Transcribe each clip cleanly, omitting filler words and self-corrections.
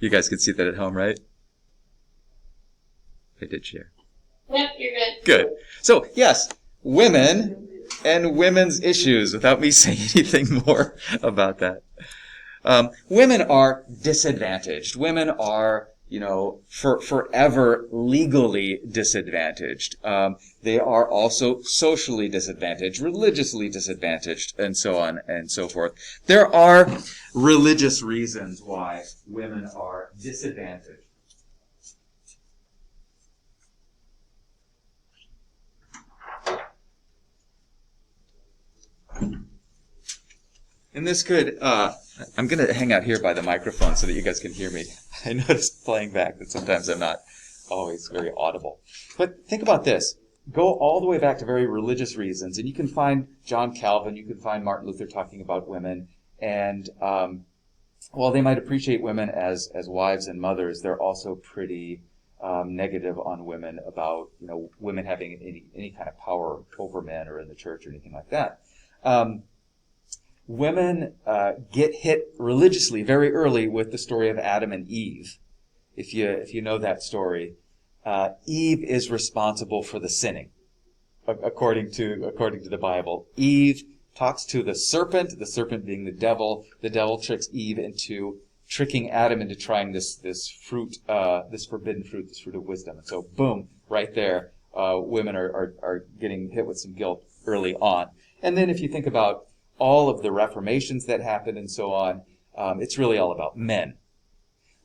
You guys can see that at home, right? I did share. Yep, you're good. Good. So, yes, women and women's issues, without me saying anything more about that. Women are disadvantaged. Women are, forever legally disadvantaged. They are also socially disadvantaged, religiously disadvantaged, and so on and so forth. There are religious reasons why women are disadvantaged. And this could, I'm going to hang out here by the microphone so that you guys can hear me. I noticed playing back that sometimes I'm not always very audible. But think about this. Go all the way back to very religious reasons, and you can find John Calvin, you can find Martin Luther talking about women, and while they might appreciate women as wives and mothers, they're also pretty negative on women about, women having any kind of power over men or in the church or anything like that. Women get hit religiously very early with the story of Adam and Eve. If you know that story, Eve is responsible for the sinning, according to the Bible. Eve talks to the serpent being the devil. The devil tricks Eve into tricking Adam into trying this fruit, this forbidden fruit, this fruit of wisdom. And so, boom, right there, women are getting hit with some guilt early on. And then if you think about all of the reformations that happened and so on, it's really all about men.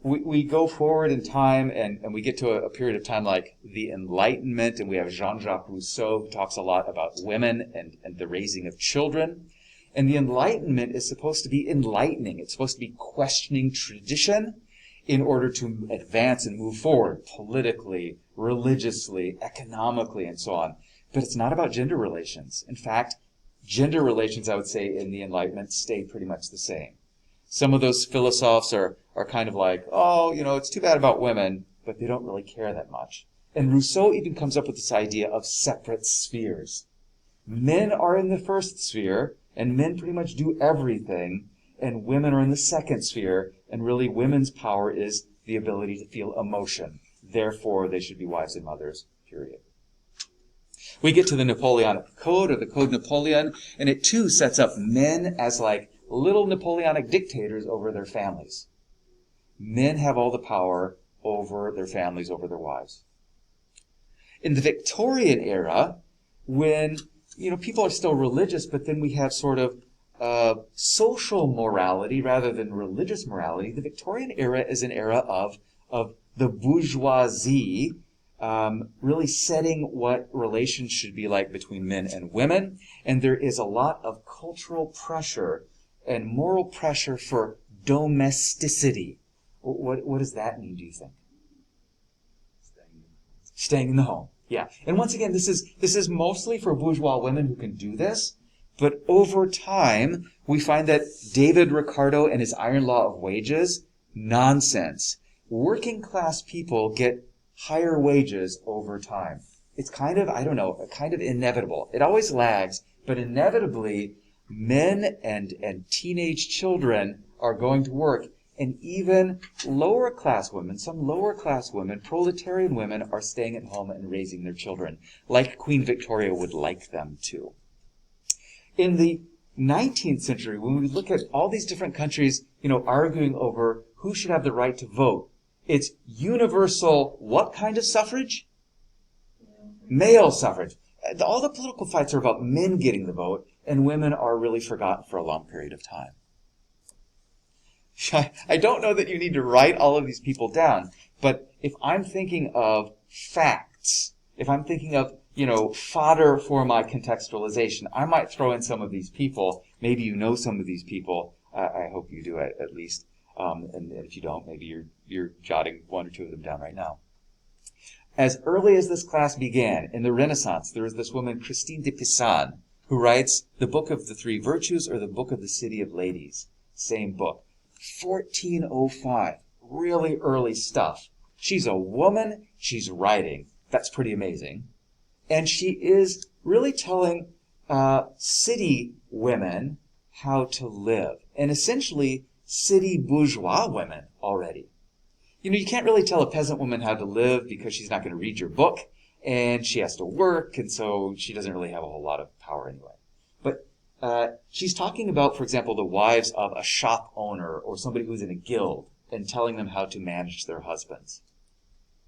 We go forward in time and we get to a period of time like the Enlightenment, and we have Jean-Jacques Rousseau who talks a lot about women and the raising of children. And the Enlightenment is supposed to be enlightening. It's supposed to be questioning tradition in order to advance and move forward politically, religiously, economically, and so on. But it's not about gender relations. In fact, gender relations, I would say, in the Enlightenment stay pretty much the same. Some of those philosophers are kind of like, it's too bad about women, but they don't really care that much. And Rousseau even comes up with this idea of separate spheres. Men are in the first sphere, and men pretty much do everything, and women are in the second sphere, and really women's power is the ability to feel emotion. Therefore, they should be wives and mothers, period. We get to the Napoleonic Code, or the Code Napoleon, and it too sets up men as like little Napoleonic dictators over their families. Men have all the power over their families, over their wives. In the Victorian era, when people are still religious, but then we have sort of social morality rather than religious morality, the Victorian era is an era of the bourgeoisie really setting what relations should be like between men and women. And there is a lot of cultural pressure and moral pressure for domesticity. What does that mean, do you think? Staying in the home. Yeah. And once again, this is mostly for bourgeois women who can do this. But over time, we find that David Ricardo and his iron law of wages, nonsense. Working class people get higher wages over time. It's kind of, kind of inevitable. It always lags, but inevitably, men and teenage children are going to work. And even lower class women, some lower class women, proletarian women, are staying at home and raising their children, like Queen Victoria would like them to. In the 19th century, when we look at all these different countries, arguing over who should have the right to vote, it's universal what kind of suffrage? Male suffrage. All the political fights are about men getting the vote, and women are really forgotten for a long period of time. I don't know that you need to write all of these people down, but if I'm thinking of facts, if I'm thinking of, fodder for my contextualization, I might throw in some of these people. Maybe you know some of these people. I hope you do at least. And if you don't, maybe you're jotting one or two of them down right now. As early as this class began, in the Renaissance, there was this woman, Christine de Pizan, who writes the Book of the Three Virtues or the Book of the City of Ladies. Same book. 1405. Really early stuff. She's a woman. She's writing. That's pretty amazing. And she is really telling city women how to live. And essentially, city bourgeois women already. You can't really tell a peasant woman how to live because she's not going to read your book, and she has to work, and so she doesn't really have a whole lot of power anyway. But she's talking about, for example, the wives of a shop owner or somebody who's in a guild and telling them how to manage their husbands.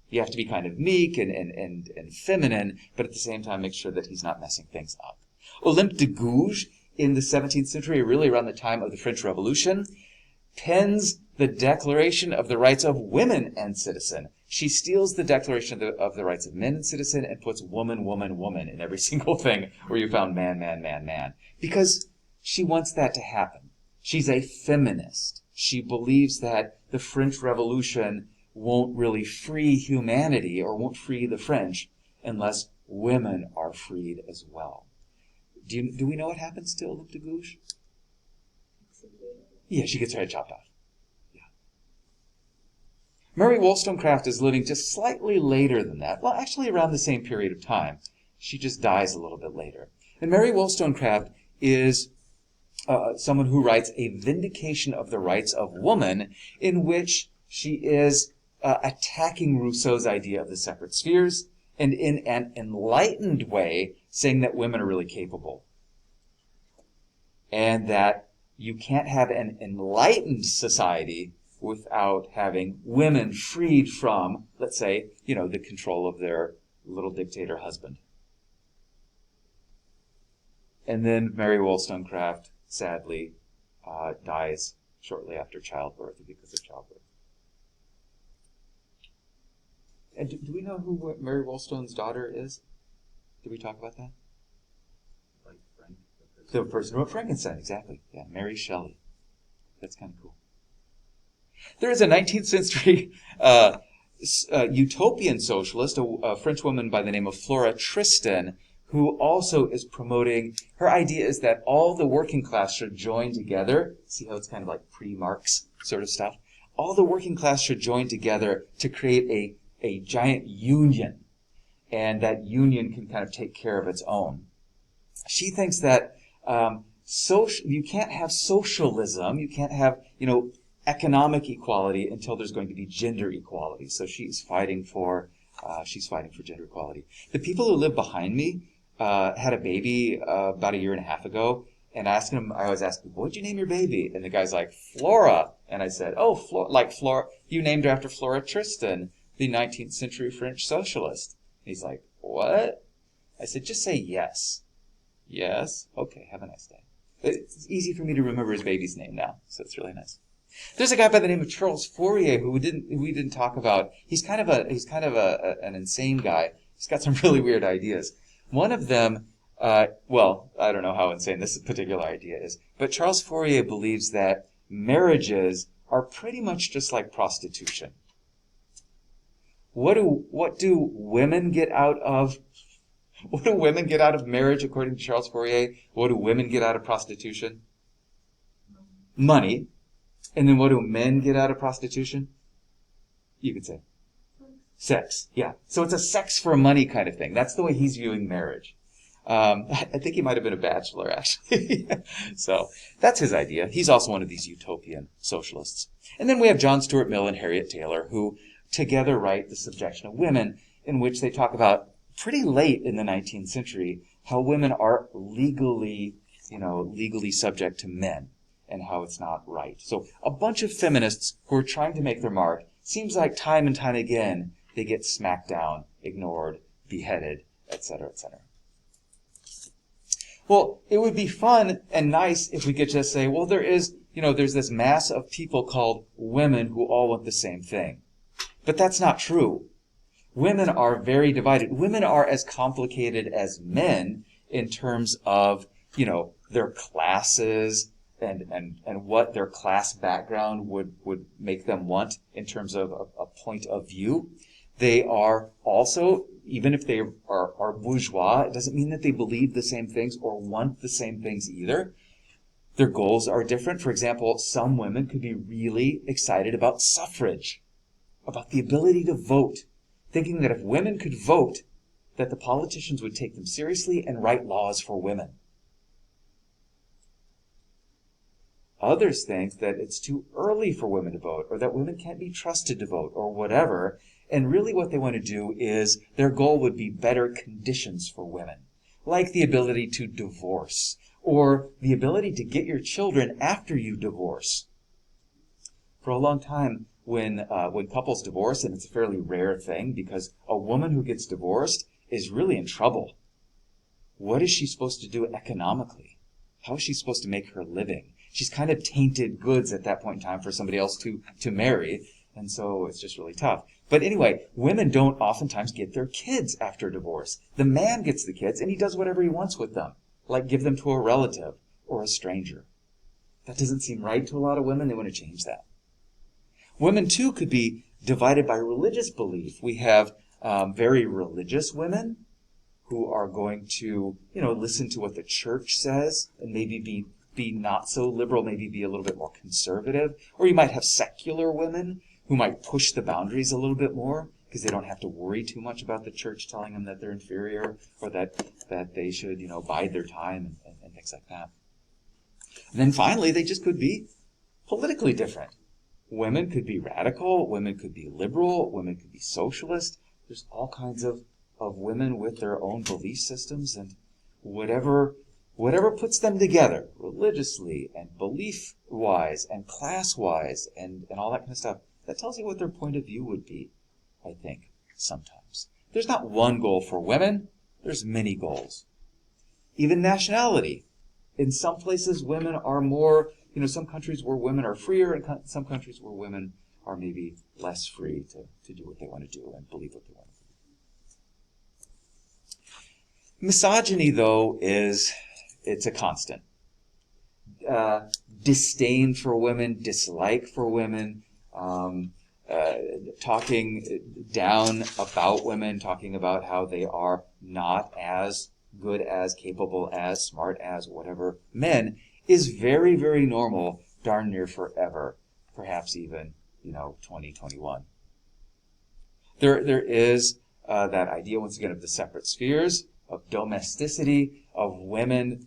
You have to be kind of meek and feminine, but at the same time make sure that he's not messing things up. Olympe de Gouges, in the 17th century, really around the time of the French Revolution, pens the Declaration of the Rights of Women and Citizen. She steals the Declaration of the Rights of Men and Citizen and puts woman, woman, woman in every single thing where you found man, man, man, man. Because she wants that to happen. She's a feminist. She believes that the French Revolution won't really free humanity or won't free the French unless women are freed as well. Do we know what happens to Olympe de Gouges? Yeah, she gets her head chopped off. Yeah. Mary Wollstonecraft is living just slightly later than that. Well, actually around the same period of time. She just dies a little bit later. And Mary Wollstonecraft is someone who writes A Vindication of the Rights of Woman, in which she is attacking Rousseau's idea of the separate spheres, and in an enlightened way saying that women are really capable. And that you can't have an enlightened society without having women freed from, let's say, the control of their little dictator husband. And then Mary Wollstonecraft, sadly, dies shortly after childbirth because of childbirth. And do we know who Mary Wollstonecraft's daughter is? Did we talk about that? Like Frank. The person who wrote Frankenstein, exactly. Yeah, Mary Shelley. That's kind of cool. There is a 19th century utopian socialist, a French woman by the name of Flora Tristan, who also is promoting, her idea is that all the working class should join together. See how it's kind of like pre-Marx sort of stuff? All the working class should join together to create a giant union, and that union can kind of take care of its own. She thinks that you can't have socialism, you can't have economic equality until there's going to be gender equality. So she's fighting for gender equality. The people who live behind me had a baby about a year and a half ago, and I always ask people, what'd you name your baby? And the guy's like, Flora. And I said, oh, Flora, you named her after Flora Tristan, the 19th century French socialist. And he's like, what? I said, just say yes. Yes? Okay, have a nice day. It's easy for me to remember his baby's name now, so it's really nice. There's a guy by the name of Charles Fourier who we didn't talk about. He's kind of an insane guy. He's got some really weird ideas. One of them, I don't know how insane this particular idea is, but Charles Fourier believes that marriages are pretty much just like prostitution. What do women get out of marriage according to Charles Fourier? What do women get out of prostitution? Money. And then what do men get out of prostitution? You could say. Sex. Yeah. So it's a sex for money kind of thing. That's the way he's viewing marriage. I think he might have been a bachelor, actually. So that's his idea. He's also one of these utopian socialists. And then we have John Stuart Mill and Harriet Taylor, who together write The Subjection of Women, in which they talk about pretty late in the 19th century how women are legally subject to men and how it's not right. So a bunch of feminists who are trying to make their mark, seems like time and time again they get smacked down, ignored, beheaded, etc., etc. Well, it would be fun and nice if we could just say, well, there's this mass of people called women who all want the same thing. But that's not true. Women are very divided. Women are as complicated as men in terms of, their classes and what their class background would make them want in terms of a point of view. They are also, even if they are bourgeois, it doesn't mean that they believe the same things or want the same things either. Their goals are different. For example, some women could be really excited about suffrage, about the ability to vote, thinking that if women could vote, that the politicians would take them seriously and write laws for women. Others think that it's too early for women to vote, or that women can't be trusted to vote, or whatever. And really what they want to do is, their goal would be better conditions for women, like the ability to divorce, or the ability to get your children after you divorce. For a long time, when couples divorce, and it's a fairly rare thing, because a woman who gets divorced is really in trouble. What is she supposed to do economically? How is she supposed to make her living? She's kind of tainted goods at that point in time for somebody else to marry, and so it's just really tough. But anyway, women don't oftentimes get their kids after divorce. The man gets the kids, and he does whatever he wants with them, like give them to a relative or a stranger. That doesn't seem right to a lot of women. They want to change that. Women, too, could be divided by religious belief. We have very religious women who are going to, listen to what the church says and maybe be not so liberal, maybe be a little bit more conservative. Or you might have secular women who might push the boundaries a little bit more because they don't have to worry too much about the church telling them that they're inferior or that they should, bide their time and things like that. And then finally, they just could be politically different. Women could be radical, women could be liberal, women could be socialist. There's all kinds of women with their own belief systems, and whatever puts them together religiously and belief-wise and class-wise and all that kind of stuff, that tells you what their point of view would be, I think, sometimes. There's not one goal for women. There's many goals. Even nationality. In some places, women are more, some countries where women are freer and some countries where women are maybe less free to do what they want to do and believe what they want to do. Misogyny, though, it's a constant. Disdain for women, dislike for women, talking down about women, talking about how they are not as good as, capable as, smart as, whatever, men, is very, very normal, darn near forever, perhaps even, 2021. There is that idea, once again, of the separate spheres, of domesticity, of women,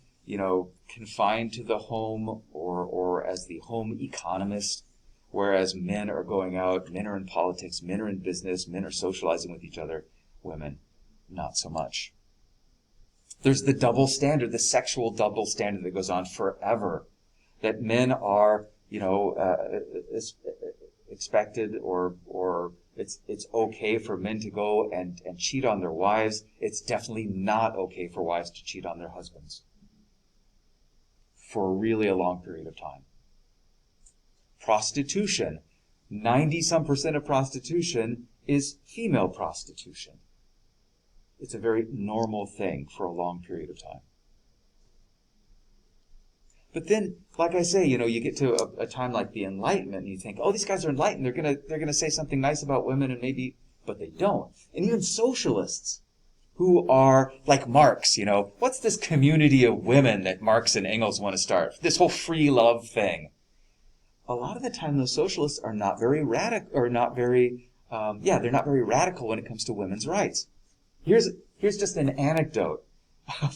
confined to the home or as the home economist, whereas men are going out, men are in politics, men are in business, men are socializing with each other, women, not so much. There's the double standard, the sexual double standard that goes on forever, that men are, expected or it's okay for men to go and cheat on their wives. It's definitely not okay for wives to cheat on their husbands for really a long period of time. Prostitution. 90-some% of prostitution is female prostitution. It's a very normal thing for a long period of time. But then, like I say, you get to a time like the Enlightenment, and you think, oh, these guys are enlightened. They're gonna say something nice about women, and maybe, but they don't. And even socialists, who are like Marx, what's this community of women that Marx and Engels want to start? This whole free love thing. A lot of the time, those socialists are not very radical, or not very, they're not very radical when it comes to women's rights. Here's just an anecdote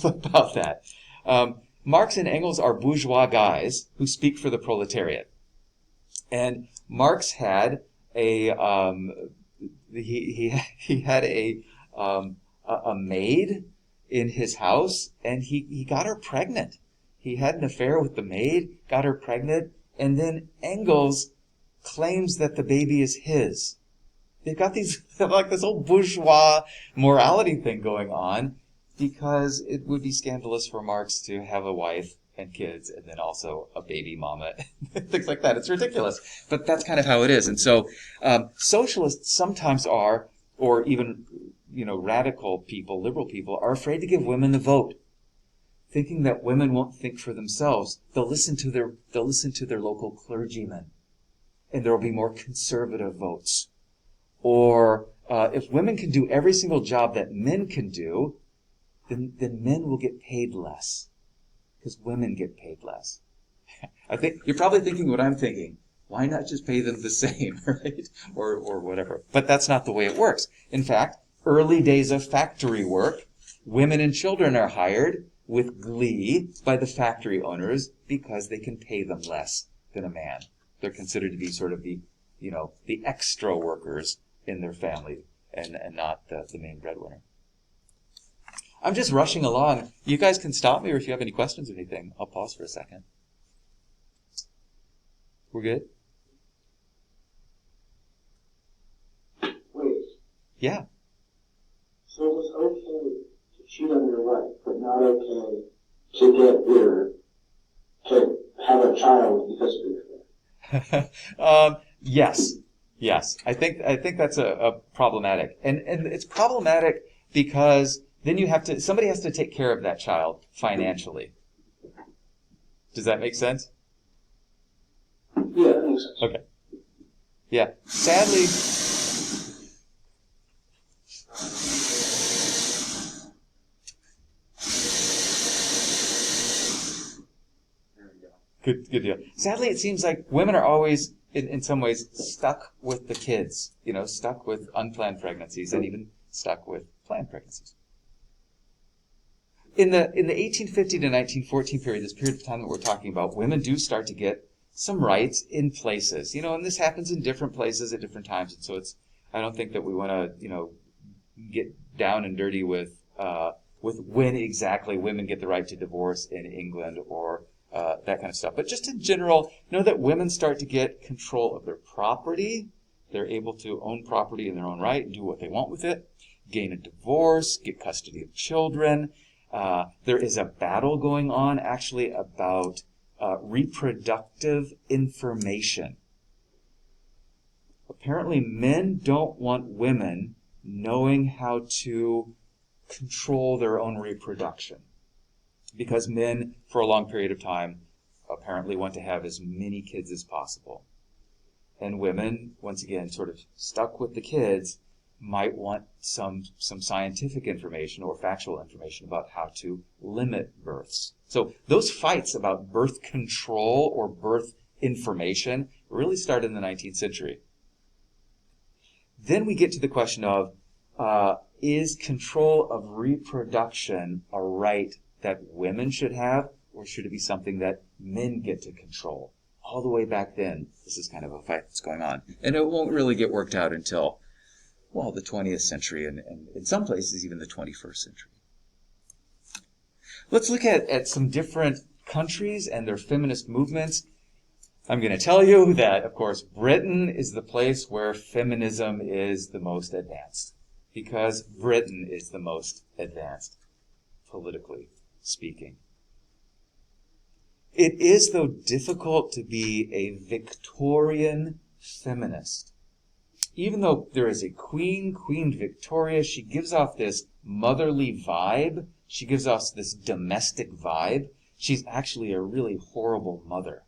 about that. Marx and Engels are bourgeois guys who speak for the proletariat. And Marx had he had a maid in his house, and he got her pregnant. He had an affair with the maid, got her pregnant, and then Engels claims that the baby is his. They've got these, like this whole bourgeois morality thing going on, because it would be scandalous for Marx to have a wife and kids and then also a baby mama, things like that. It's ridiculous. But that's kind of how it is. And so socialists sometimes are, or even radical people, liberal people, are afraid to give women the vote, thinking that women won't think for themselves. They'll listen to their local clergymen, and there will be more conservative votes. Or if women can do every single job that men can do, then men will get paid less, because women get paid less. I think you're probably thinking what I'm thinking. Why not just pay them the same, right? Or whatever. But that's not the way it works. In fact, early days of factory work, women and children are hired with glee by the factory owners because they can pay them less than a man. They're considered to be sort of the extra workers in their family and not the main breadwinner. I'm just rushing along. You guys can stop me, or if you have any questions or anything, I'll pause for a second. We're good? Wait. Yeah. So it was okay to cheat on your wife, but not okay to get bitter, to have a child because of your affair? Yes. I think that's a problematic, and it's problematic because then somebody has to take care of that child financially. Does that make sense? Yeah, that makes sense. Okay. Yeah. Sadly. Good deal. Sadly, it seems like women are always, in some ways, stuck with the kids. Stuck with unplanned pregnancies and even stuck with planned pregnancies. In the 1850 to 1914 period, this period of time that we're talking about, women do start to get some rights in places. And this happens in different places at different times. And so I don't think that we want to, get down and dirty with when exactly women get the right to divorce in England or that kind of stuff. But just in general, know that women start to get control of their property. They're able to own property in their own right and do what they want with it, gain a divorce, get custody of children. There is a battle going on, actually, about reproductive information. Apparently, men don't want women knowing how to control their own reproduction, because men, for a long period of time, apparently want to have as many kids as possible. And women, once again, sort of stuck with the kids, might want some scientific information or factual information about how to limit births. So those fights about birth control or birth information really started in the 19th century. Then we get to the question of, is control of reproduction a right that women should have, or should it be something that men get to control? All the way back then, this is kind of a fight that's going on. And it won't really get worked out until, the 20th century and in some places even the 21st century. Let's look at some different countries and their feminist movements. I'm going to tell you that, of course, Britain is the place where feminism is the most advanced, because Britain is the most advanced, politically speaking. It is, though, difficult to be a Victorian feminist. Even though there is a Queen Victoria, she gives off this motherly vibe. She gives off this domestic vibe. She's actually a really horrible mother.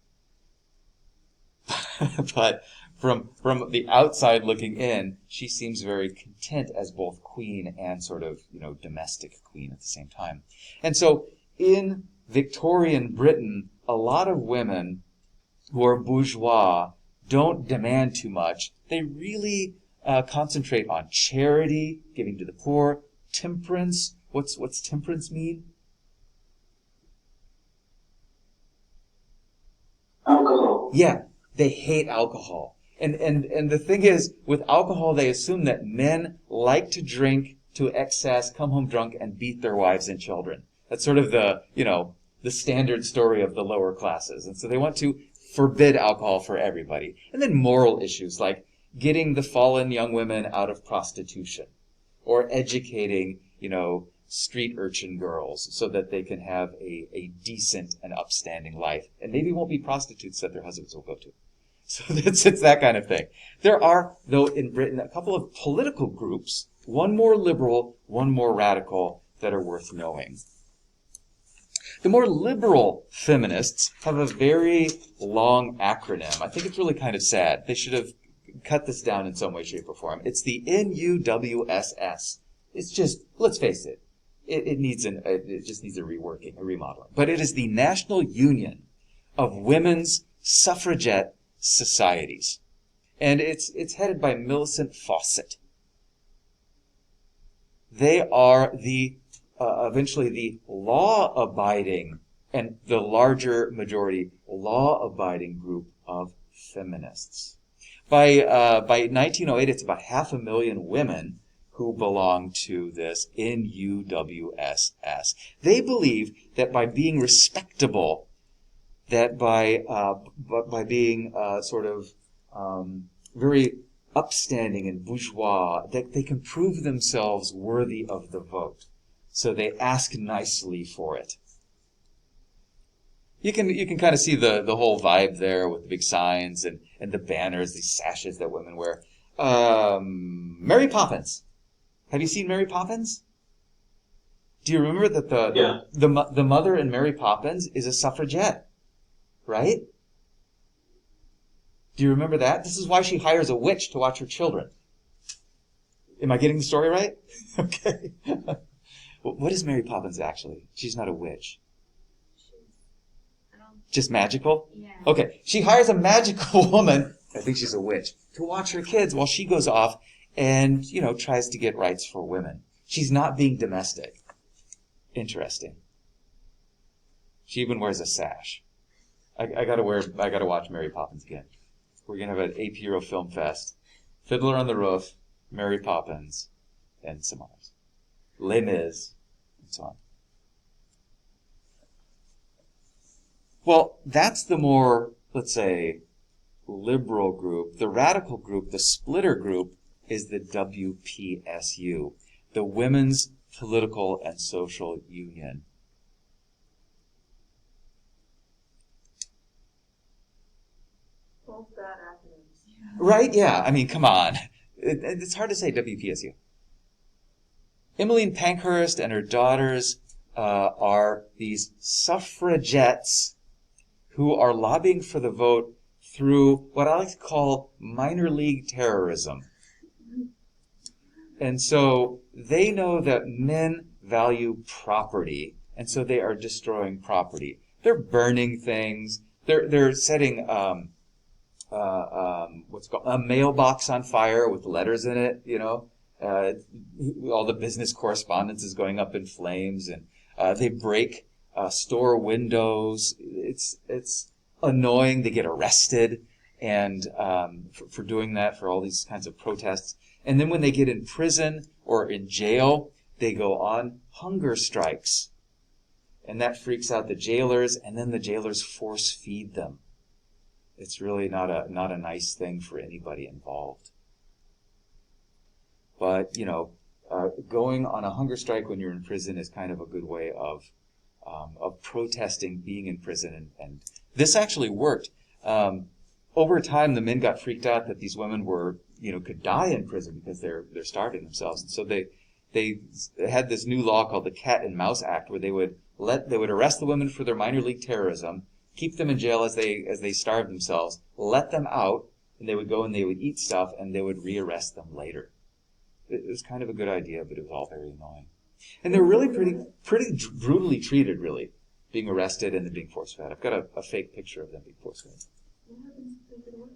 But from the outside looking in, she seems very content as both queen and sort of, domestic queen at the same time. And so in Victorian Britain, a lot of women who are bourgeois don't demand too much. They really concentrate on charity, giving to the poor, temperance. What's temperance mean? Alcohol. Yeah, they hate alcohol. And the thing is, with alcohol, they assume that men like to drink to excess, come home drunk, and beat their wives and children. That's sort of the standard story of the lower classes. And so they want to forbid alcohol for everybody. And then moral issues like getting the fallen young women out of prostitution, or educating, street urchin girls so that they can have a decent and upstanding life, and maybe won't be prostitutes that their husbands will go to. So it's that kind of thing. There are, though, in Britain, a couple of political groups, one more liberal, one more radical, that are worth knowing. The more liberal feminists have a very long acronym. I think it's really kind of sad. They should have cut this down in some way, shape, or form. It's the NUWSS. It's just, let's face it, it just needs a reworking, a remodeling. But it is the National Union of Women's Suffragette Societies. And it's headed by Millicent Fawcett. They are the eventually the law-abiding and the larger majority law-abiding group of feminists. By 1908, it's about 500,000 women who belong to this NUWSS. They believe that by being respectable, that by being very upstanding and bourgeois, that they can prove themselves worthy of the vote. So they ask nicely for it. You can kind of see the whole vibe there with the big signs and the banners, these sashes that women wear. Mary Poppins. Have you seen Mary Poppins? Do you remember that the mother in Mary Poppins is a suffragette, right? Do you remember that? This is why she hires a witch to watch her children. Am I getting the story right? Okay. What is Mary Poppins actually? She's not a witch. Just magical? Yeah. Okay. She hires a magical woman, I think she's a witch, to watch her kids while she goes off and, tries to get rights for women. She's not being domestic. Interesting. She even wears a sash. I gotta watch Mary Poppins again. We're gonna have an AP Euro Film Fest. Fiddler on the Roof, Mary Poppins, and some others. Les Mis, and so on. Well, that's the more, let's say, liberal group. The radical group, the splitter group, is the WPSU, the Women's Political and Social Union. Both bad acronyms. Right? Yeah. I mean, come on. It's hard to say WPSU. Emmeline Pankhurst and her daughters are these suffragettes who are lobbying for the vote through what I like to call minor league terrorism. And so they know that men value property, and so they are destroying property. They're burning things. They're setting what's called a mailbox on fire with letters in it. All the business correspondence is going up in flames, and they break store windows. It's annoying. They get arrested and for doing that, for all these kinds of protests. And then when they get in prison or in jail, they go on hunger strikes. And that freaks out the jailers, and then the jailers force feed them. It's really not a nice thing for anybody involved. But, going on a hunger strike when you're in prison is kind of a good way of protesting being in prison. And this actually worked. Over time, the men got freaked out that these women could die in prison because they're starving themselves. And so they had this new law called the Cat and Mouse Act, where they would arrest the women for their minor league terrorism, keep them in jail as they starved themselves, let them out, and they would go and they would eat stuff, and they would rearrest them later. It was kind of a good idea, but it was all very annoying. And they're really pretty brutally treated, really, being arrested and then being force-fed. I've got a fake picture of them being force-fed. What happens if they get away?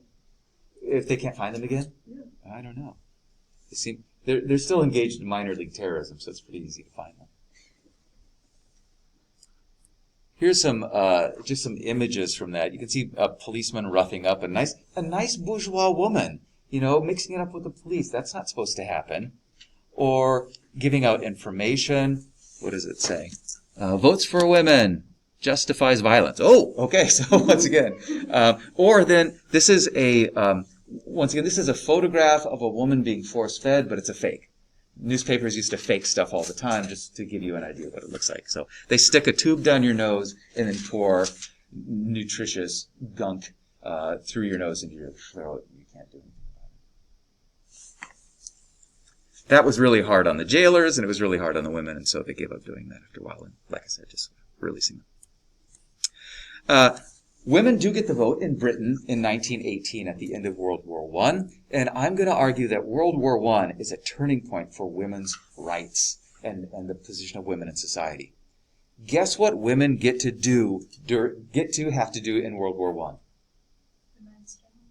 If they can't find them again? Yeah. I don't know. They're still engaged in minor league terrorism, so it's pretty easy to find them. Here's just some images from that. You can see a policeman roughing up a nice bourgeois woman, mixing it up with the police. That's not supposed to happen. Or giving out information. What does it say? Votes for women justifies violence. Oh, okay. So once again, or then this is this is a photograph of a woman being force-fed, but it's a fake. Newspapers used to fake stuff all the time just to give you an idea of what it looks like. So they stick a tube down your nose and then pour nutritious gunk through your nose into your throat. You can't do anything about it. That was really hard on the jailers, and it was really hard on the women, and so they gave up doing that after a while. And like I said, just releasing them. Women do get the vote in Britain in 1918 at the end of World War I, and I'm going to argue that World War I is a turning point for women's rights and the position of women in society. Guess what women have to do in World War I?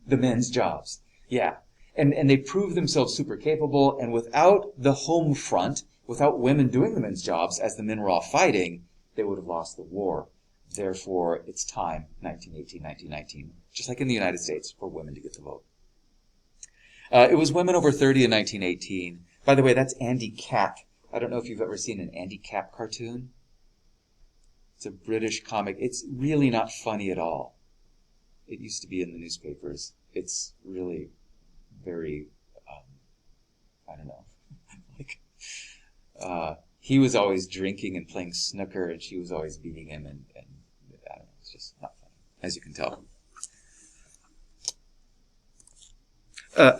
The men's jobs. Yeah. And they prove themselves super capable, and without the home front, without women doing the men's jobs, as the men were all fighting, they would have lost the war. Therefore, it's time, 1918, 1919, just like in the United States, for women to get the vote. It was women over 30 in 1918. By the way, that's Andy Capp. I don't know if you've ever seen an Andy Capp cartoon. It's a British comic. It's really not funny at all. It used to be in the newspapers. It's really very, I don't know. He was always drinking and playing snooker, and she was always beating him, and I don't know, it's just not funny, as you can tell.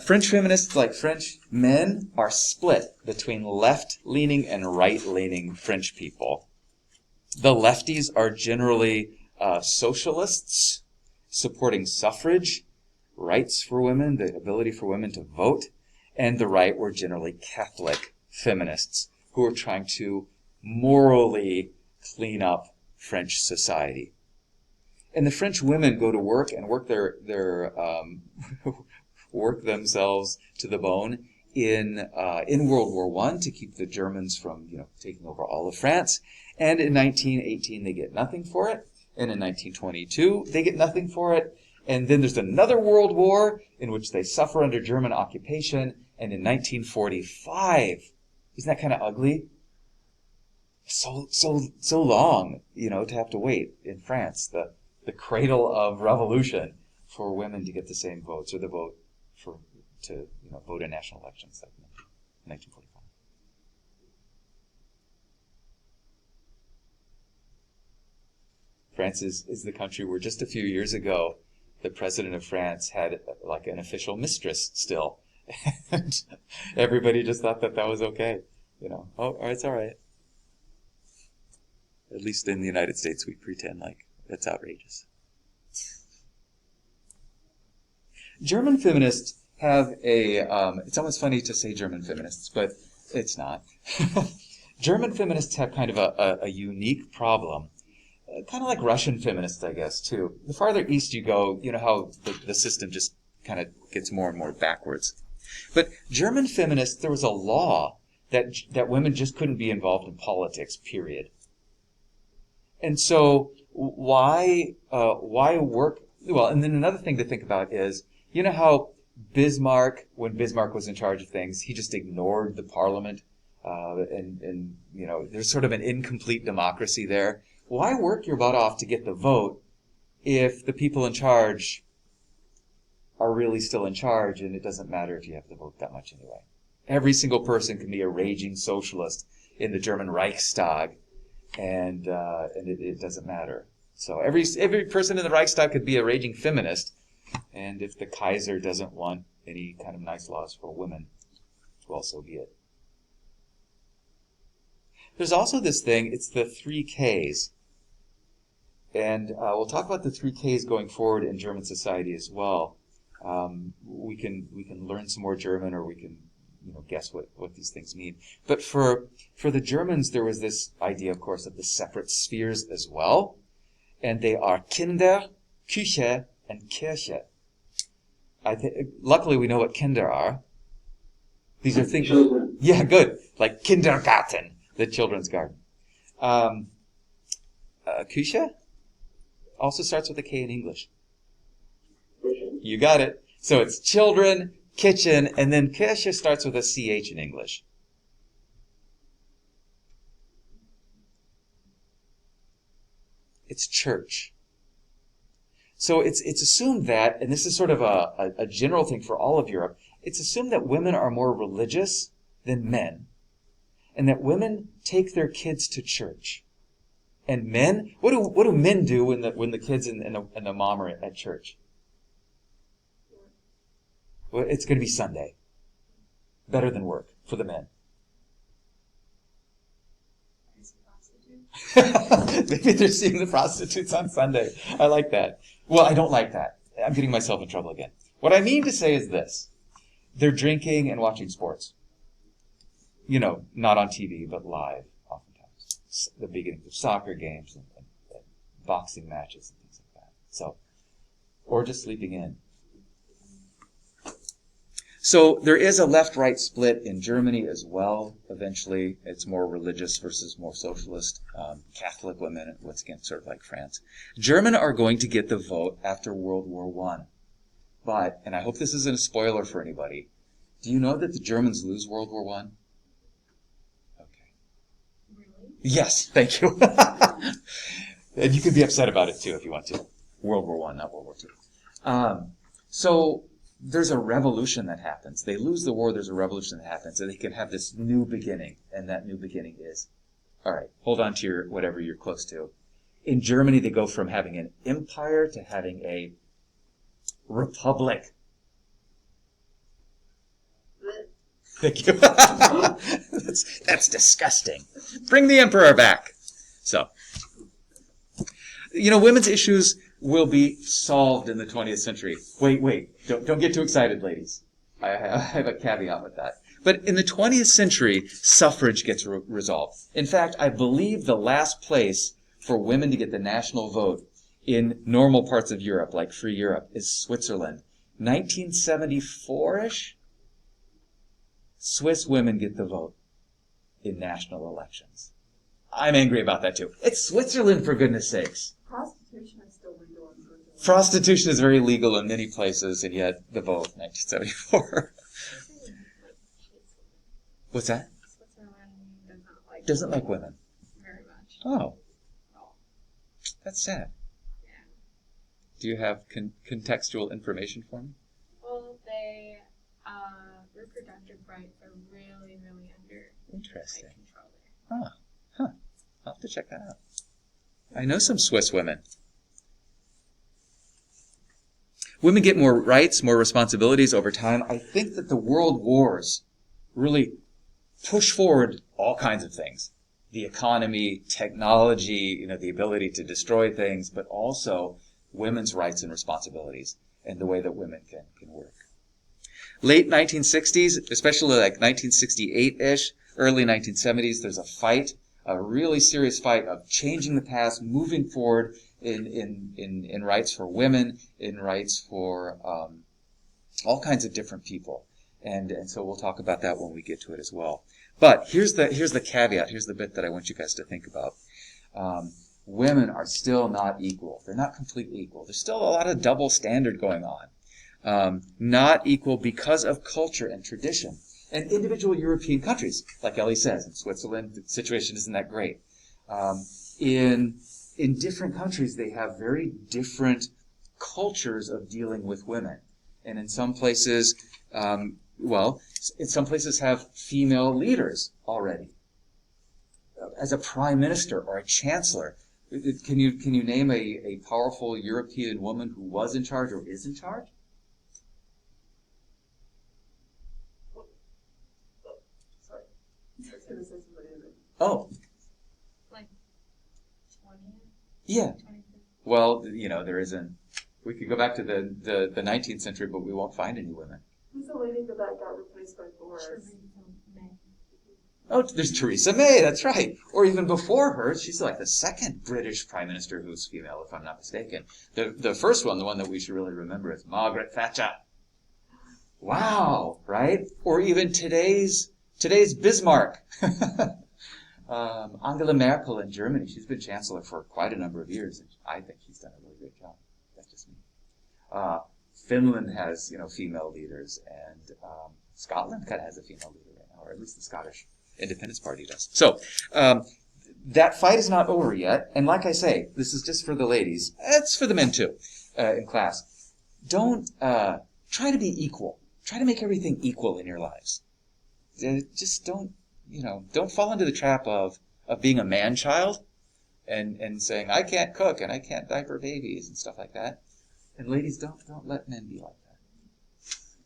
French feminists, like French men, are split between left-leaning and right-leaning French people. The lefties are generally socialists, supporting suffrage, rights for women, the ability for women to vote, and the right were generally Catholic feminists who were trying to morally clean up French society. And the French women go to work and work their work themselves to the bone in World War I to keep the Germans from taking over all of France. And in 1918 they get nothing for it. And in 1922 they get nothing for it. And then there's another World War in which they suffer under German occupation. And in 1945, isn't that kind of ugly? So long, to have to wait in France, the cradle of revolution, for women to get the same votes or the vote to vote in national elections like in 1945. France is the country where just a few years ago the president of France had like an official mistress still. And everybody just thought that was okay. Oh, it's all right. At least in the United States, we pretend like that's outrageous. German feminists have it's almost funny to say German feminists, but it's not. German feminists have kind of a unique problem. Kind of like Russian feminists, I guess, too. The farther east you go, you know how the system just kind of gets more and more backwards. But German feminists, there was a law that women just couldn't be involved in politics, period. And so why work? Well, and then another thing to think about is, how Bismarck, when Bismarck was in charge of things, he just ignored the parliament, and there's sort of an incomplete democracy there. Why work your butt off to get the vote if the people in charge are really still in charge, and it doesn't matter if you have the vote that much anyway? Every single person can be a raging socialist in the German Reichstag, and it doesn't matter. So every person in the Reichstag could be a raging feminist, and if the Kaiser doesn't want any kind of nice laws for women, well, so be it. There's also this thing, it's the 3 Ks. And we'll talk about the 3 Ks going forward in German society as well. We can learn some more German, or we can guess what these things mean. But for the Germans, there was this idea, of course, of the separate spheres as well. And they are Kinder, Küche, and Kirche. Luckily, we know what Kinder are. These are things... Children. Yeah, good. Like Kindergarten, the children's garden. Küche also starts with a K in English. You got it. So it's children, kitchen, and then Kirche starts with a CH in English. It's church. So it's assumed that, and this is sort of a general thing for all of Europe, it's assumed that women are more religious than men, and that women take their kids to church. And men, what do men do when the kids and the mom are at church? Well, it's going to be Sunday. Better than work for the men. Maybe they're seeing the prostitutes on Sunday. I like that. Well, I don't like that. I'm getting myself in trouble again. What I mean to say is this. They're drinking and watching sports. Not on TV, but live, oftentimes. The beginning of soccer games and boxing matches and things like that. So, or just sleeping in. So there is a left-right split in Germany as well. Eventually, it's more religious versus more socialist. Catholic women, once again, sort of like France. Germans are going to get the vote after World War I. But, and I hope this isn't a spoiler for anybody, do you know that the Germans lose World War I? Okay. Really? Yes, thank you. And you can be upset about it too if you want to. World War I, not World War II. So there's a revolution that happens. They lose the war, there's a revolution that happens, and they can have this new beginning, and that new beginning is, all right, hold on to your whatever you're close to. In Germany, they go from having an empire to having a republic. Thank you. That's disgusting. Bring the emperor back. So, women's issues will be solved in the 20th century. Wait. Don't get too excited, ladies. I have a caveat with that. But in the 20th century, suffrage gets resolved. In fact, I believe the last place for women to get the national vote in normal parts of Europe, like free Europe, is Switzerland. 1974-ish, Swiss women get the vote in national elections. I'm angry about that too. It's Switzerland, for goodness sakes. Prostitution is still legal in Switzerland. Prostitution is very legal in many places, and yet the vote, 1974. What's that? Switzerland Doesn't like women. very much. Oh. That's sad. Yeah. Do you have contextual information for me? Well, they reproductive rights are really, really under Interesting. control there. I'll have to check that out. I know some Swiss women. Women get more rights, more responsibilities over time. I think that the world wars really push forward all kinds of things. The economy, technology, the ability to destroy things, but also women's rights and responsibilities and the way that women can work. Late 1960s, especially like 1968-ish, early 1970s, there's a fight, a really serious fight of changing the past, moving forward in rights for women, in rights for all kinds of different people. And so we'll talk about that when we get to it as well. But here's the caveat. Here's the bit that I want you guys to think about. Women are still not equal. They're not completely equal. There's still a lot of double standard going on. Not equal because of culture and tradition. And individual European countries, like Ellie says, in Switzerland, the situation isn't that great. In different countries, they have very different cultures of dealing with women. And in some places, in some places have female leaders already. As a prime minister or a chancellor, can you name a powerful European woman who was in charge or is in charge? Sorry. I was going to say somebody else. Oh, Like 20? yeah. 25? Well, there isn't. We could go back to the 19th century, but we won't find any women. Who's the lady that got replaced by Boris? Theresa May. Oh, there's Theresa May, that's right. Or even before her, she's like the second British prime minister who's female, if I'm not mistaken. The first one, the one that we should really remember, is Margaret Thatcher. Wow, right? Or even today's Bismarck. Angela Merkel in Germany, she's been chancellor for quite a number of years, and I think she's done a really great job. That's just me. Finland has, female leaders, and Scotland kind of has a female leader right now, or at least the Scottish Independence Party does. So, that fight is not over yet, and like I say, this is just for the ladies. It's for the men too, in class. Don't try to be equal. Try to make everything equal in your lives. Just don't fall into the trap of being a man-child and saying, I can't cook and I can't diaper babies and stuff like that. And ladies, don't let men be like that.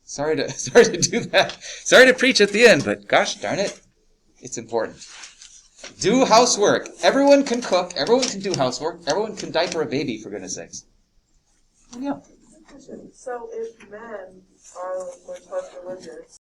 Sorry to do that. Sorry to preach at the end, but gosh darn it, it's important. Do housework. Everyone can cook. Everyone can do housework. Everyone can diaper a baby, for goodness sakes. Yeah. So if men are much less religious,